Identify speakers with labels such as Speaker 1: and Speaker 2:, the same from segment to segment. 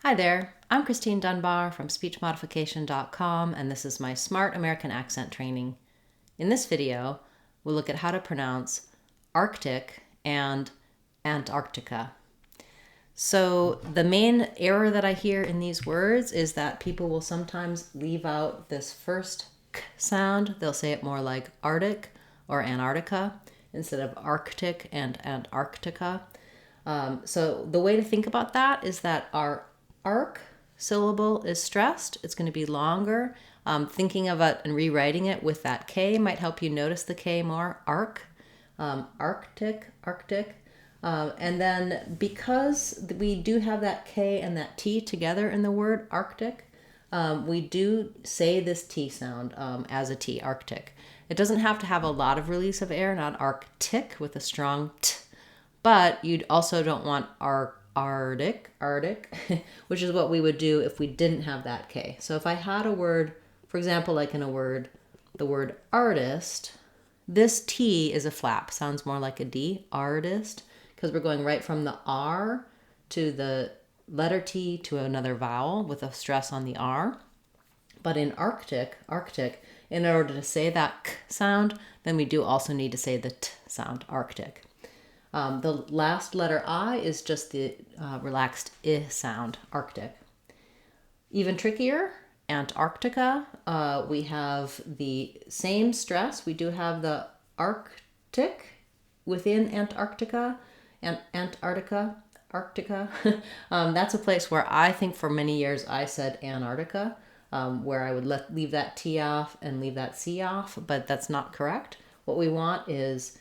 Speaker 1: Hi there, I'm Christine Dunbar from speechmodification.com, and this is my Smart American Accent training. In this video, we'll look at how to pronounce Arctic and Antarctica. So the main error that I hear in these words is that people will sometimes leave out this first k sound. They'll say it more like Arctic or Antarctica instead of Arctic and Antarctica. So the way to think about that is that our arc syllable is stressed. It's going to be longer. Thinking of it and rewriting it with that K might help you notice the K more. Arc, Arctic. And then because we do have that K and that T together in the word Arctic, we do say this T sound as a T, Arctic. It doesn't have to have a lot of release of air, not Arctic with a strong T, but you also don't want Arctic, which is what we would do if we didn't have that K. So if I had a word, for example, like in a word, the word artist, this T is a flap, sounds more like a D, artist, because we're going right from the R to the letter T to another vowel with a stress on the R. But in Arctic, in order to say that K sound, then we do also need to say the T sound, Arctic. The last letter I is just the relaxed I sound, Arctic. Even trickier, Antarctica. We have the same stress. We do have the Arctic within Antarctica and Antarctica. That's a place where I think for many years I said Antarctica, where I would leave that T off and leave that C off, but that's not correct. What we want is,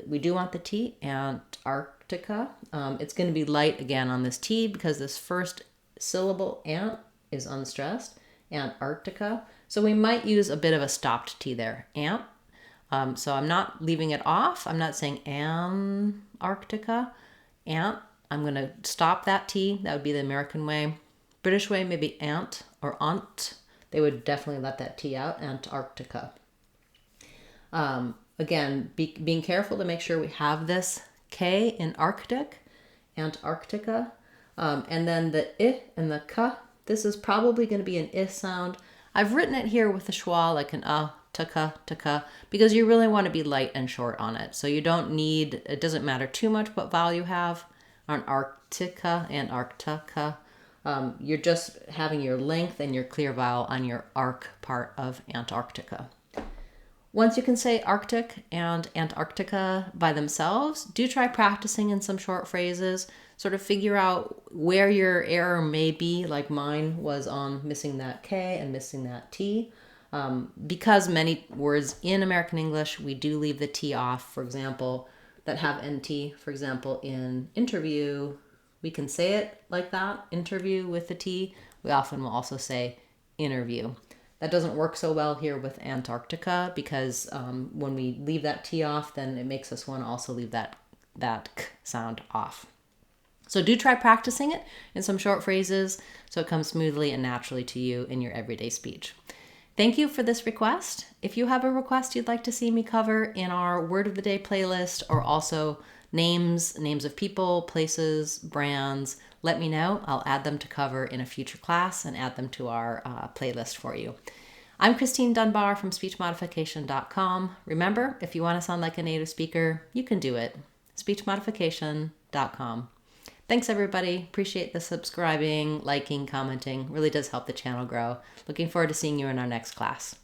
Speaker 1: we do want the T, Antarctica. It's going to be light again on this T because this first syllable, ant, is unstressed, Antarctica. So we might use a bit of a stopped T there, ant. So I'm not leaving it off. I'm not saying Antarctica, ant. I'm going to stop that T. That would be the American way. British way, maybe ant or aunt. They would definitely let that T out, Antarctica. Again, being careful to make sure we have this K in Arctic, Antarctica, and then the I and the K. This is probably going to be an I sound. I've written it here with the schwa like an taka, because you really want to be light and short on it. So you don't need, it doesn't matter too much what vowel you have on Arctica, Antarctica. You're just having your length and your clear vowel on your arc part of Antarctica. Once you can say Arctic and Antarctica by themselves, do try practicing in some short phrases. Sort of figure out where your error may be, like mine was on missing that K and missing that T. Because many words in American English, we do leave the T off, for example, that have NT. For example, in interview, we can say it like that, interview with the T. We often will also say interview. That doesn't work so well here with Antarctica because when we leave that T off, then it makes us want to also leave that K sound off. So do try practicing it in some short phrases so it comes smoothly and naturally to you in your everyday speech. Thank you for this request. If you have a request you'd like to see me cover in our Word of the Day playlist, or also names of people, places, brands, let me know. I'll add them to cover in a future class and add them to our playlist for you. I'm Christine Dunbar from speechmodification.com. Remember, if you want to sound like a native speaker, you can do it. speechmodification.com. Thanks, everybody. Appreciate the subscribing, liking, commenting. Really does help the channel grow. Looking forward to seeing you in our next class.